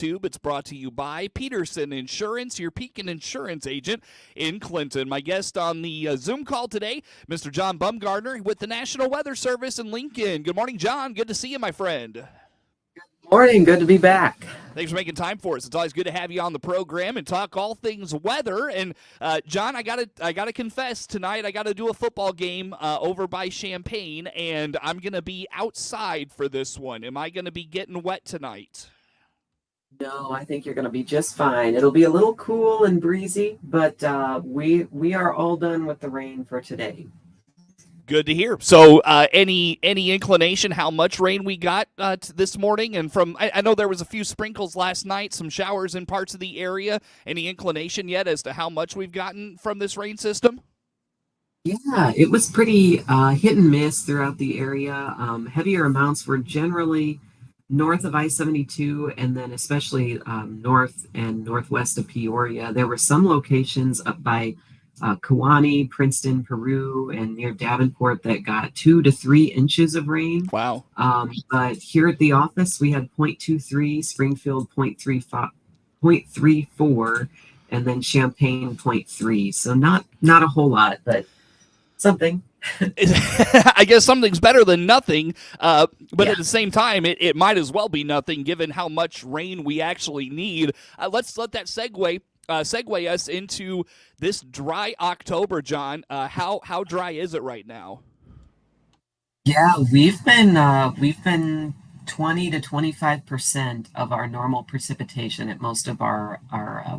Tube. It's brought to you by Peterson Insurance, your Pekin Insurance agent in Clinton. My guest on the Zoom call today, Mr. John Bumgardner with the National Weather Service in Lincoln. Good morning, John. Good to see you, my friend. Morning, good to be back. Thanks for making time for us. It's always good to have you on the program and talk all things weather. And John, I gotta confess, tonight I gotta do a football game over by Champaign, and I'm gonna be outside for this one. Am I gonna be getting wet tonight? No, I think you're going to be just fine. It'll be a little cool and breezy, but we are all done with the rain for today. Good to hear. So, any inclination how much rain we got this morning? And I know there was a few sprinkles last night, some showers in parts of the area. Any inclination yet as to how much we've gotten from this rain system? Yeah, it was pretty hit and miss throughout the area. Heavier amounts were generally north of I-72, and then especially north and northwest of Peoria. There were some locations up by Kewanee, Princeton, Peru, and near Davenport that got 2 to 3 inches of rain. Wow. But here at the office, we had 0.23, Springfield 0.34, and then Champaign 0.3. So not a whole lot, but something. I guess something's better than nothing, but at the same time, it might as well be nothing given how much rain we actually need. Let's let that segue us into this dry October, John. How dry is it right now? Yeah, we've been 20 to 25% of our normal precipitation at most of our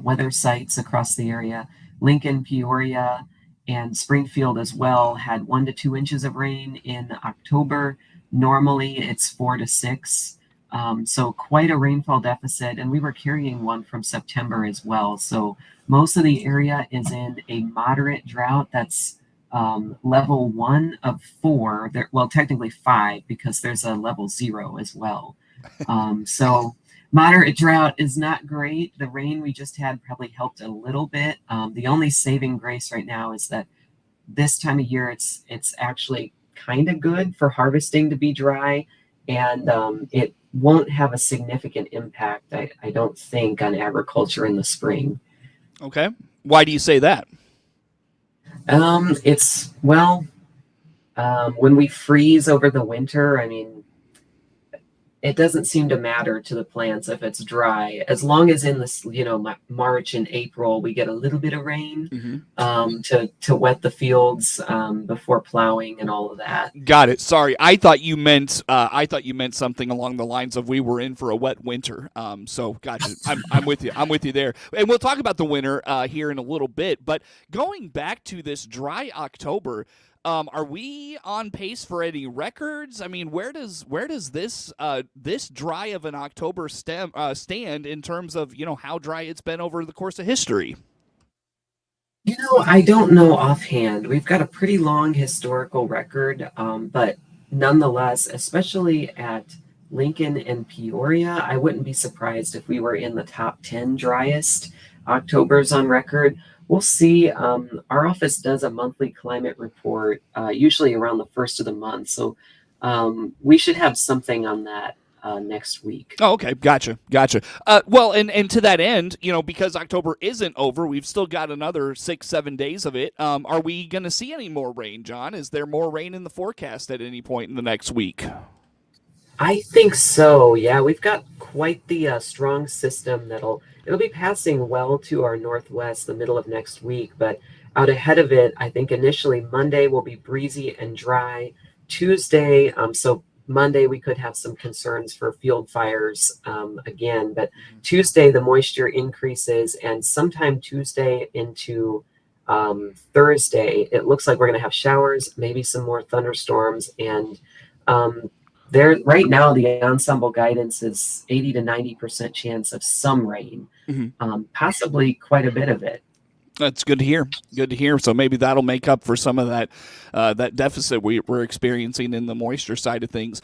weather sites across the area. Lincoln, Peoria, and Springfield as well had 1 to 2 inches of rain in October. Normally it's 4 to 6. So quite a rainfall deficit, and we were carrying one from September as well. So most of the area is in a moderate drought. That's level 1 of 4. Well, technically 5 because there's a level 0 as well. So moderate drought is not great. The rain we just had probably helped a little bit. The only saving grace right now is that this time of year it's actually kind of good for harvesting to be dry, and it won't have a significant impact, I don't think, on agriculture in the spring. Okay. Why do you say that? When we freeze over the winter, I mean, it doesn't seem to matter to the plants if it's dry, as long as in this, March and April, we get a little bit of rain to wet the fields before plowing and all of that. Got it. Sorry, I thought you meant something along the lines of we were in for a wet winter. So gotcha. I'm with you. I'm with you there. And we'll talk about the winter here in a little bit. But going back to this dry October. Are we on pace for any records? I mean, where does this dry of an October stand in terms of how dry it's been over the course of history? I don't know offhand. We've got a pretty long historical record, but nonetheless, especially at Lincoln and Peoria, I wouldn't be surprised if we were in the top 10 driest Octobers on record. We'll see. Our office does a monthly climate report, usually around the first of the month. So we should have something on that next week. Oh, okay. Gotcha. Well, and to that end, because October isn't over, we've still got another 6-7 days of it. Are we going to see any more rain, John? Is there more rain in the forecast at any point in the next week? I think so. Yeah, we've got quite the strong system it'll be passing well to our northwest the middle of next week, but out ahead of it, I think initially Monday will be breezy and dry. Tuesday, so Monday we could have some concerns for field fires again, but Tuesday the moisture increases, and sometime Tuesday into Thursday, it looks like we're going to have showers, maybe some more thunderstorms, and right now, the ensemble guidance is 80 to 90% chance of some rain, possibly quite a bit of it. That's good to hear. Good to hear. So maybe that'll make up for some of that deficit we're experiencing in the moisture side of things.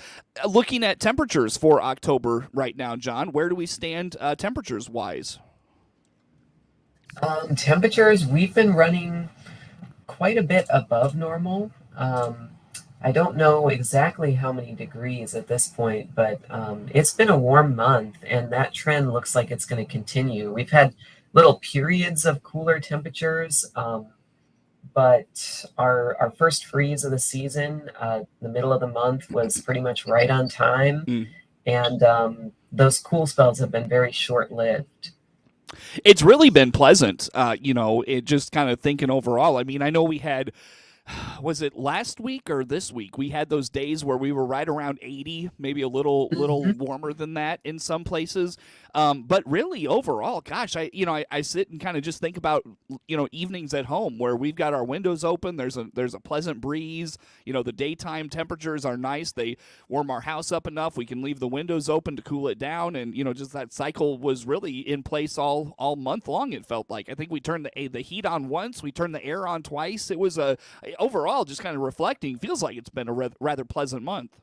Looking at temperatures for October right now, John, where do we stand temperatures wise? Temperatures, we've been running quite a bit above normal. I don't know exactly how many degrees at this point, but it's been a warm month, and that trend looks like it's going to continue. We've had little periods of cooler temperatures, but our first freeze of the season, the middle of the month, was pretty much right on time, Mm. and those cool spells have been very short-lived. It's really been pleasant, it just kind of thinking overall. I mean, I know we had was it last week or this week? We had those days where we were right around 80, maybe a little Mhm. warmer than that in some places. But really, overall, gosh, I sit and kind of just think about evenings at home where we've got our windows open. There's a pleasant breeze. The daytime temperatures are nice. They warm our house up enough we can leave the windows open to cool it down, and just that cycle was really in place all month long. It felt like I think we turned the heat on once, we turned the air on twice. It was a overall, just kind of reflecting, feels like it's been a rather pleasant month.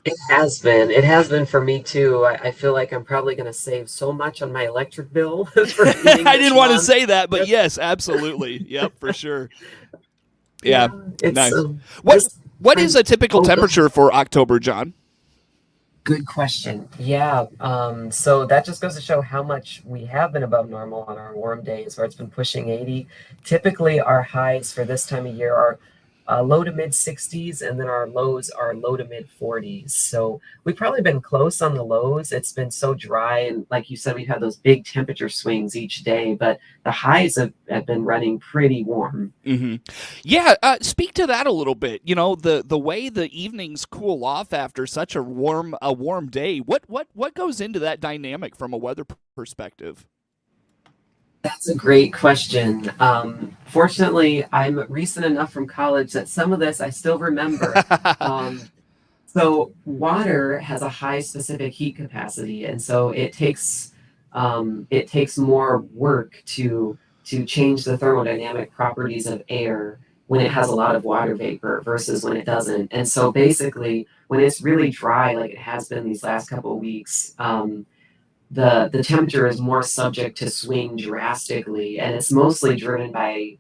It has been. It has been for me too. I feel like I'm probably going to save so much on my electric bill for heating I this didn't want to month. say that, but yes, absolutely. Yep, for sure. Yeah, Yeah, it's nice. What this what is time. a typical Oh, go temperature for October, John? Good question. Yeah, so that just goes to show how much we have been above normal on our warm days where it's been pushing 80. Typically, our highs for this time of year are low to mid 60s, and then our lows are low to mid 40s. So we've probably been close on the lows. It's been so dry, and like you said, we've had those big temperature swings each day, but the highs have been running pretty warm. Hmm. Yeah, speak to that a little bit. The way the evenings cool off after such a warm day. What goes into that dynamic from a weather perspective? That's a great question. Fortunately, I'm recent enough from college that some of this I still remember. Um, so water has a high specific heat capacity, and so it takes more work to change the thermodynamic properties of air when it has a lot of water vapor versus when it doesn't. And so basically, when it's really dry, like it has been these last couple of weeks, the temperature is more subject to swing drastically, and it's mostly driven by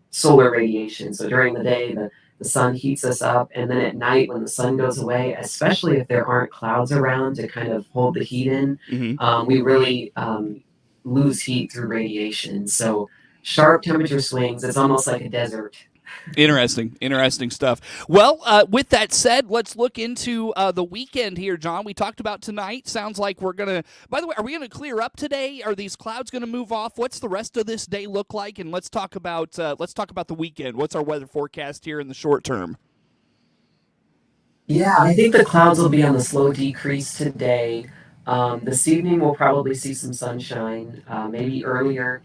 solar radiation. So during the day, the sun heats us up, and then at night, when the sun goes away, especially if there aren't clouds around to kind of hold the heat in, Hmm. we really lose heat through radiation. So sharp temperature swings, it's almost like a desert. Interesting stuff. Well, with that said, let's look into the weekend here, John. We talked about tonight. Sounds like we're gonna. By the way, are we gonna clear up today? Are these clouds gonna move off? What's the rest of this day look like? And let's talk about the weekend. What's our weather forecast here in the short term? Yeah, I think the clouds will be on the slow decrease today. This evening we'll probably see some sunshine, maybe earlier.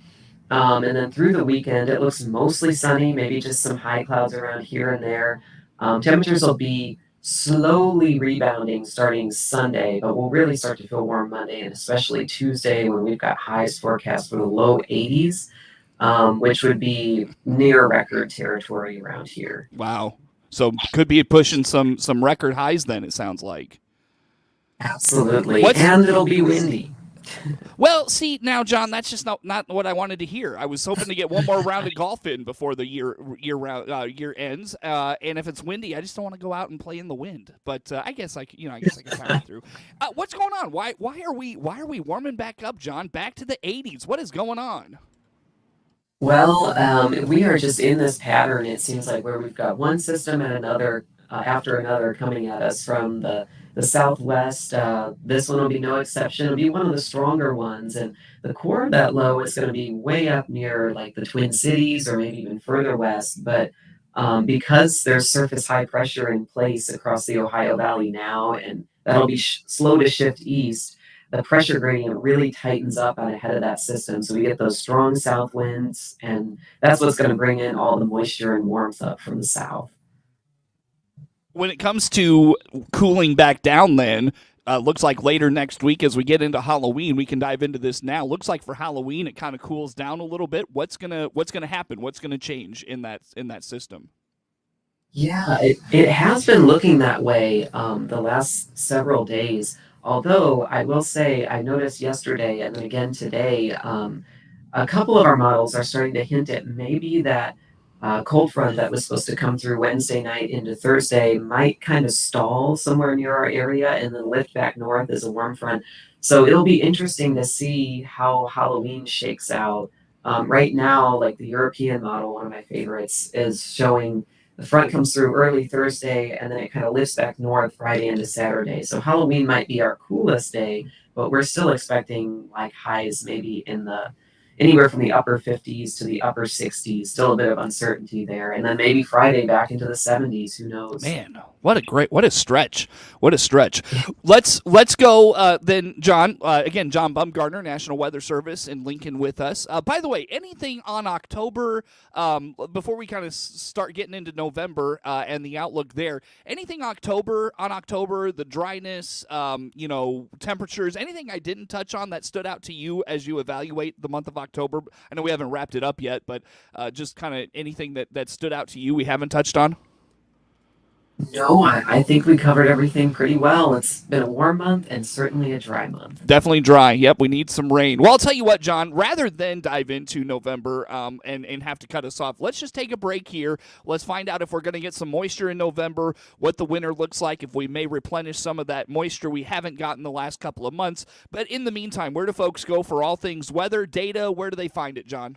And then through the weekend, it looks mostly sunny, maybe just some high clouds around here and there. Temperatures will be slowly rebounding starting Sunday, but we'll really start to feel warm Monday and especially Tuesday when we've got highs forecast for the low 80s, which would be near record territory around here. Wow. So could be pushing some record highs. Then it sounds like. Absolutely. What's And it'll be windy. Well, see now, John, that's just not what I wanted to hear. I was hoping to get one more round of golf in before the year ends. And if it's windy, I just don't want to go out and play in the wind. But I guess I can power through. What's going on? Why are we warming back up, John? Back to the 80s. What is going on? Well, we are just in this pattern, it seems like, where we've got one system and another after another coming at us from the southwest. This one will be no exception. It'll be one of the stronger ones. And the core of that low is going to be way up near like the Twin Cities or maybe even further west. But because there's surface high pressure in place across the Ohio Valley now, and that'll be slow to shift east, the pressure gradient really tightens up out ahead of that system. So we get those strong south winds, and that's what's going to bring in all the moisture and warmth up from the south. When it comes to cooling back down, then looks like later next week as we get into Halloween, we can dive into this now. Looks like for Halloween it kind of cools down a little bit. What's gonna happen? What's gonna change in that system? Yeah, it has been looking that way the last several days. Although I will say, I noticed yesterday and then again today, a couple of our models are starting to hint at maybe that cold front that was supposed to come through Wednesday night into Thursday might kind of stall somewhere near our area and then lift back north as a warm front. So it'll be interesting to see how Halloween shakes out. Right now, like the European model, one of my favorites, is showing the front comes through early Thursday and then it kind of lifts back north Friday into Saturday. So Halloween might be our coolest day, but we're still expecting like highs maybe in the anywhere from the upper 50s to the upper 60s. Still a bit of uncertainty there. And then maybe Friday back into the 70s. Who knows? Man, what a stretch. What a stretch. Let's go then, John. Again, John Bumgardner, National Weather Service in Lincoln with us. By the way, anything on October, before we kind of start getting into November and the outlook there, anything on October, the dryness, temperatures, anything I didn't touch on that stood out to you as you evaluate the month of October? I know we haven't wrapped it up yet, but just kind of anything that stood out to you we haven't touched on? No, I think we covered everything pretty well. It's been a warm month and certainly a dry month. Definitely dry. Yep, we need some rain. Well, I'll tell you what, John, rather than dive into November and have to cut us off, let's just take a break here. Let's find out if we're going to get some moisture in November, what the winter looks like, if we may replenish some of that moisture we haven't gotten the last couple of months. But in the meantime, where do folks go for all things weather, data? Where do they find it, John?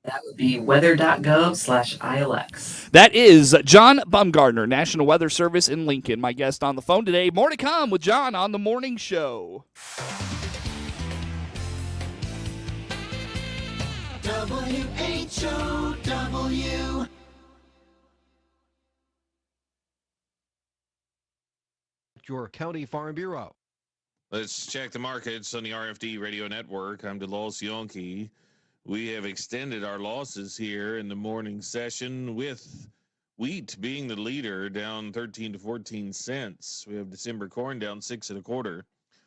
That would be weather.gov/ILX. That is John Bumgardner, National Weather Service in Lincoln, my guest on the phone today. More to come with John on the morning show. WHOW. Your County Farm Bureau. Let's check the markets on the RFD Radio Network. I'm DeLos Yonke. We have extended our losses here in the morning session with wheat being the leader, down 13 to 14 cents. We have December corn down 6 1/4,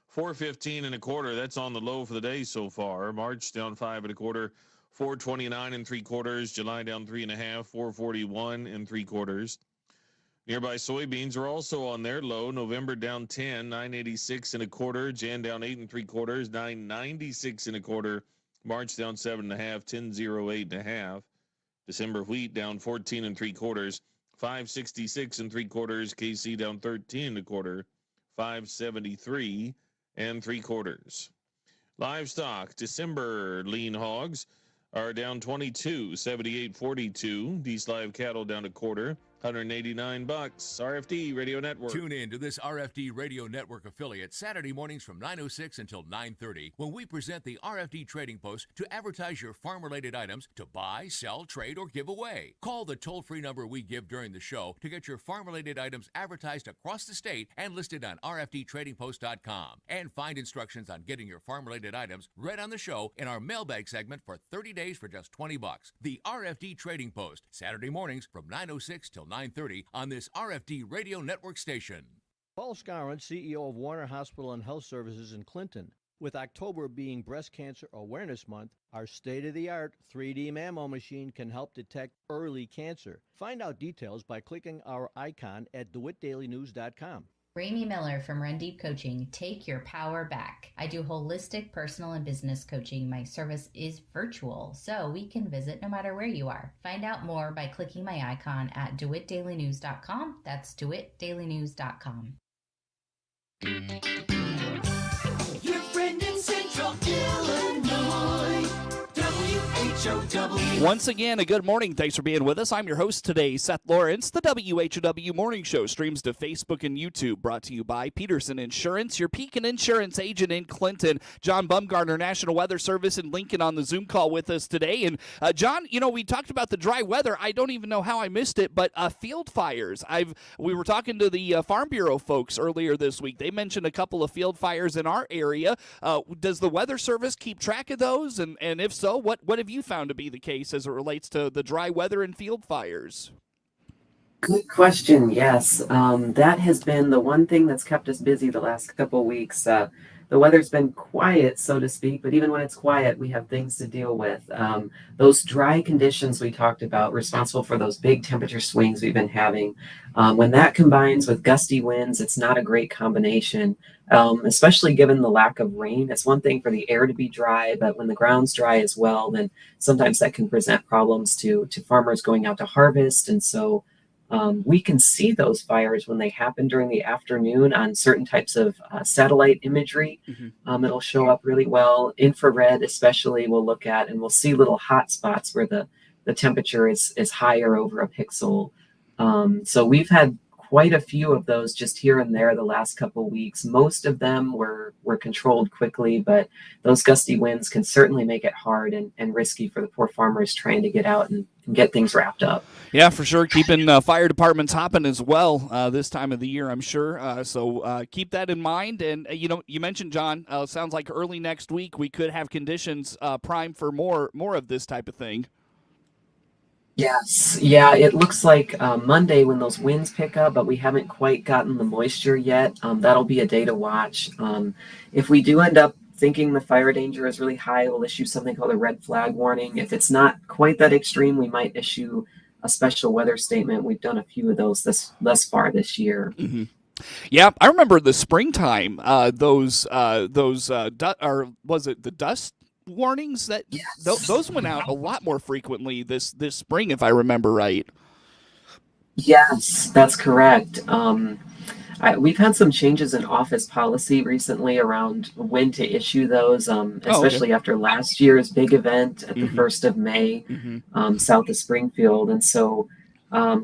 4.15 1/4. That's on the low for the day so far. March down 5 1/4, 4.29 3/4. July down 3 1/2, 4.41 3/4. Nearby soybeans are also on their low. November down 10, 9.86 1/4. Jan down 8 3/4, 9.96 1/4. March down 7 1/2, 10.08 1/2. December wheat down 14 3/4, 5.66 3/4. KC down 13 1/4, 5.73 3/4. Livestock, December lean hogs are down 22, 78.42. These live cattle down 1/4, $189. RFD Radio Network. Tune in to this RFD Radio Network affiliate Saturday mornings from 9:06 until 9:30 when we present the RFD Trading Post to advertise your farm-related items to buy, sell, trade, or give away. Call the toll-free number we give during the show to get your farm-related items advertised across the state and listed on rfdtradingpost.com. And find instructions on getting your farm-related items read on the show in our mailbag segment for 30 days for just $20. The RFD Trading Post, Saturday mornings from 9:06 till 9:30 on this RFD Radio Network station. Paul Scarron, CEO of Warner Hospital and Health Services in Clinton. With October being Breast Cancer Awareness Month, our state-of-the-art 3D mammo machine can help detect early cancer. Find out details by clicking our icon at DeWittDailyNews.com. Ramey Miller from Run Deep Coaching. Take your power back. I do holistic personal and business coaching. My service is virtual, so we can visit no matter where you are. Find out more by clicking my icon at DeWittDailyNews.com. That's DeWittDailyNews.com. Your friend in Central Illinois, WHOW. Once again, a good morning. Thanks for being with us. I'm your host today, Seth Lawrence. The WHOW Morning Show streams to Facebook and YouTube, brought to you by Peterson Insurance, your Pekin Insurance agent in Clinton. John Bumgardner, National Weather Service in Lincoln, on the Zoom call with us today. And John, we talked about the dry weather. I don't even know how I missed it, but field fires. We were talking to the Farm Bureau folks earlier this week. They mentioned a couple of field fires in our area. Does the Weather Service keep track of those? And if so, what have you found to be the case as it relates to the dry weather and field fires? Good question. Yes, that has been the one thing that's kept us busy the last couple of weeks. The the weather's been quiet, so to speak, but even when it's quiet, we have things to deal with. Those dry conditions we talked about, responsible for those big temperature swings we've been having, when that combines with gusty winds, it's not a great combination, especially given the lack of rain. It's one thing for the air to be dry, but when the ground's dry as well, then sometimes that can present problems to farmers going out to harvest. And so we can see those fires when they happen during the afternoon on certain types of satellite imagery. It'll show up really well. Infrared, especially, we'll look at, and we'll see little hot spots where the temperature is higher over a pixel. So we've had quite a few of those just here and there the last couple of weeks. Most of them were controlled quickly, but those gusty winds can certainly make it hard and risky for the poor farmers trying to get out and get things wrapped up. Yeah, for sure. Keeping fire departments hopping as well this time of the year, I'm sure. So keep that in mind. And, you mentioned, John, sounds like early next week we could have conditions primed for more of this type of thing. Yes, yeah, it looks like Monday when those winds pick up, but we haven't quite gotten the moisture yet. That'll be a day to watch. If we do end up thinking the fire danger is really high, we'll issue something called a red flag warning. If it's not quite that extreme, we might issue a special weather statement. We've done a few of those thus far this year. Mm-hmm. Yeah, I remember the springtime. Was it the dust warnings that those went out a lot more frequently this spring, if I remember right? Yes, that's correct. We've had some changes in office policy recently around when to issue those, especially after last year's big event at the 1st of May, south of Springfield. And so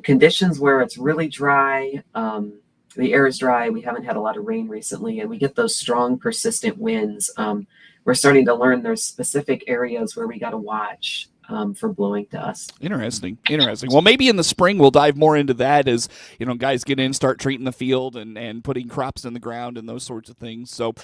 conditions where it's really dry, the air is dry, we haven't had a lot of rain recently, and we get those strong, persistent winds. We're starting to learn there's specific areas where we got to watch for blowing dust. Interesting. Well, maybe in the spring we'll dive more into that as guys get in, start treating the field and putting crops in the ground and those sorts of things. So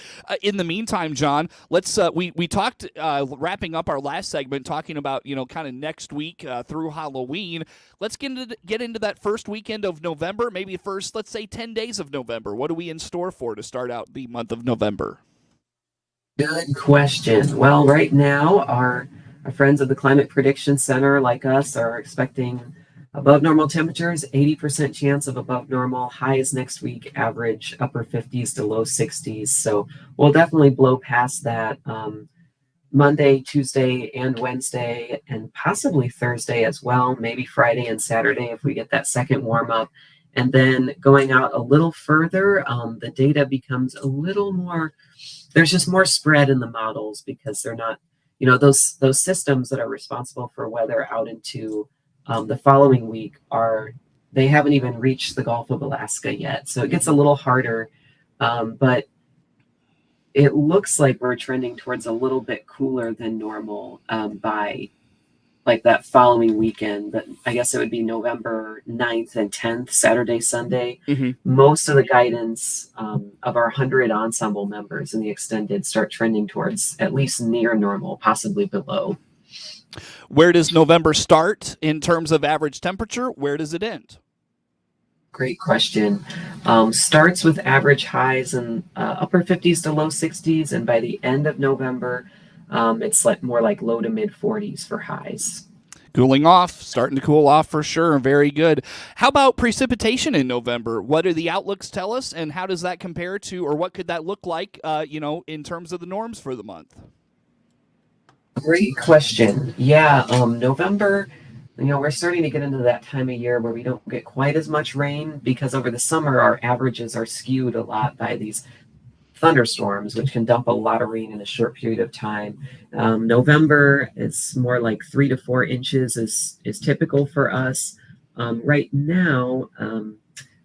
in the meantime, John, let's we talked wrapping up our last segment talking about kind of next week through Halloween. Let's get into that first weekend of November, maybe first, let's say 10 days of November. What are we in store for to start out the month of November? Good question. Well, right now, our friends at the Climate Prediction Center, like us, are expecting above normal temperatures, 80% chance of above normal. Highs next week, average upper 50s to low 60s. So we'll definitely blow past that Monday, Tuesday, and Wednesday, and possibly Thursday as well, maybe Friday and Saturday if we get that second warm up. And then going out a little further, the data becomes a little more, there's just more spread in the models because they're not, those systems that are responsible for weather out into the following week they haven't even reached the Gulf of Alaska yet. So it gets a little harder, but it looks like we're trending towards a little bit cooler than normal by like that following weekend, but I guess it would be November 9th and 10th, Saturday, Sunday. Most of the guidance of our 100 ensemble members in the extended start trending towards at least near normal, possibly below. Where does November start in terms of average temperature? Where does it end? Great question. Starts with average highs in upper 50s to low 60s, and by the end of November, it's more like low to mid 40s for highs. Cooling off, starting to cool off for sure. Very good. How about precipitation in November? What do the outlooks tell us, and how does that compare to, or what could that look like, in terms of the norms for the month? Great question. Yeah, November, we're starting to get into that time of year where we don't get quite as much rain because over the summer our averages are skewed a lot by these thunderstorms, which can dump a lot of rain in a short period of time. November is more like 3 to 4 inches is typical for us. Right now,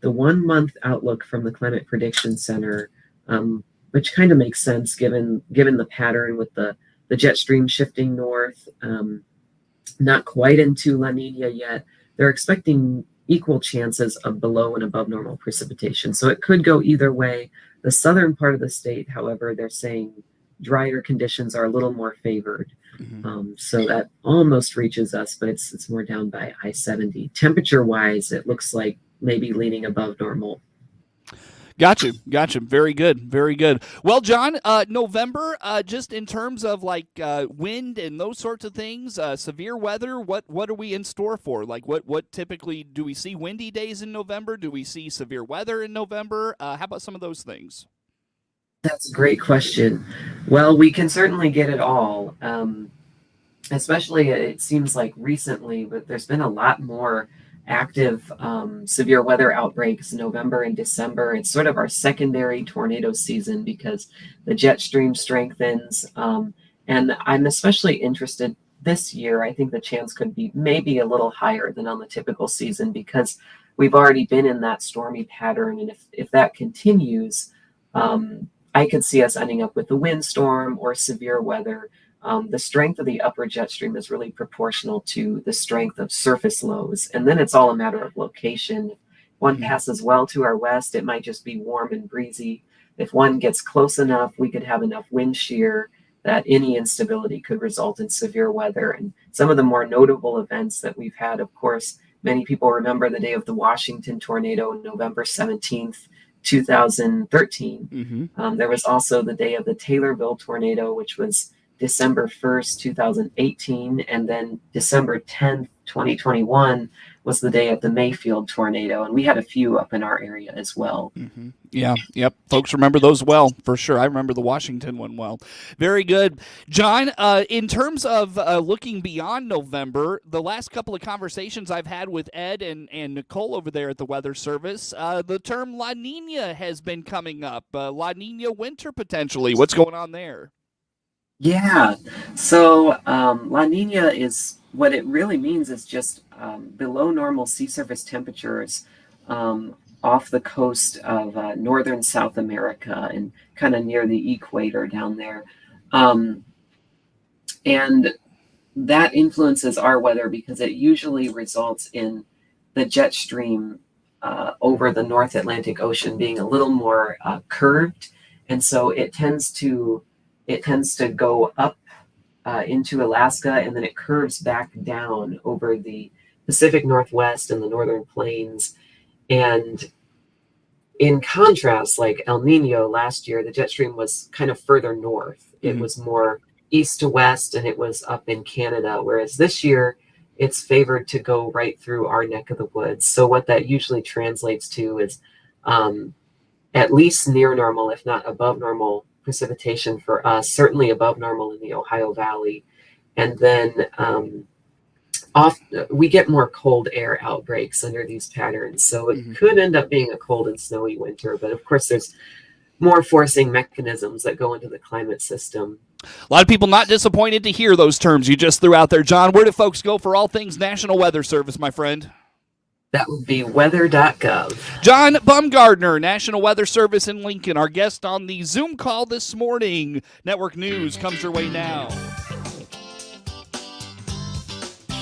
the 1 month outlook from the Climate Prediction Center, which kind of makes sense given the pattern with the jet stream shifting north, not quite into La Nina yet. They're expecting equal chances of below and above normal precipitation. So it could go either way. The southern part of the state, however, they're saying drier conditions are a little more favored. So that almost reaches us, but it's more down by I-70. Temperature-wise, it looks like maybe leaning above normal. Gotcha. Very good. Very good. Well, John, November, just in terms of like wind and those sorts of things, severe weather, what are we in store for? Like what typically do we see windy days in November? Do we see severe weather in November? How about some of those things? That's a great question. Well, we can certainly get it all. Especially it seems like recently, but there's been a lot more active severe weather outbreaks in November and December. It's sort of our secondary tornado season because the jet stream strengthens. And I'm especially interested this year. I think the chance could be maybe a little higher than on the typical season because we've already been in that stormy pattern. And if that continues, I could see us ending up with a windstorm or severe weather. The strength of the upper jet stream is really proportional to the strength of surface lows. And then it's all a matter of location. If one passes well to our west, it might just be warm and breezy. If one gets close enough, we could have enough wind shear that any instability could result in severe weather. And some of the more notable events that we've had, of course, many people remember the day of the Washington tornado, November 17th, 2013. There was also the day of the Taylorville tornado, which was December 1st, 2018, and then December 10th, 2021 was the day of the Mayfield tornado, and we had a few up in our area as well. Yeah, yep. Folks remember those well, for sure. I remember the Washington one well. Very good. John, in terms of looking beyond November, the last couple of conversations I've had with Ed and Nicole over there at the Weather Service, the term La Nina has been coming up. La Nina winter potentially. What's going on there? Yeah, so La Nina is what it really means is just below normal sea surface temperatures off the coast of northern South America and kind of near the equator down there. And that influences our weather because it usually results in the jet stream over the North Atlantic Ocean being a little more curved. And so it tends to go up into Alaska, and then it curves back down over the Pacific Northwest and the Northern Plains. And in contrast, like El Nino last year, the jet stream was kind of further north. It was more east to west, and it was up in Canada, whereas this year it's favored to go right through our neck of the woods. So what that usually translates to is at least near normal, if not above normal, precipitation for us, certainly above normal in the Ohio Valley. And then we get more cold air outbreaks under these patterns. So it could end up being a cold and snowy winter. But of course, there's more forcing mechanisms that go into the climate system. A lot of people not disappointed to hear those terms you just threw out there. John, where do folks go for all things National Weather Service, my friend? That would be weather.gov. John Bumgardner, National Weather Service in Lincoln, our guest on the Zoom call this morning. Network News comes your way now.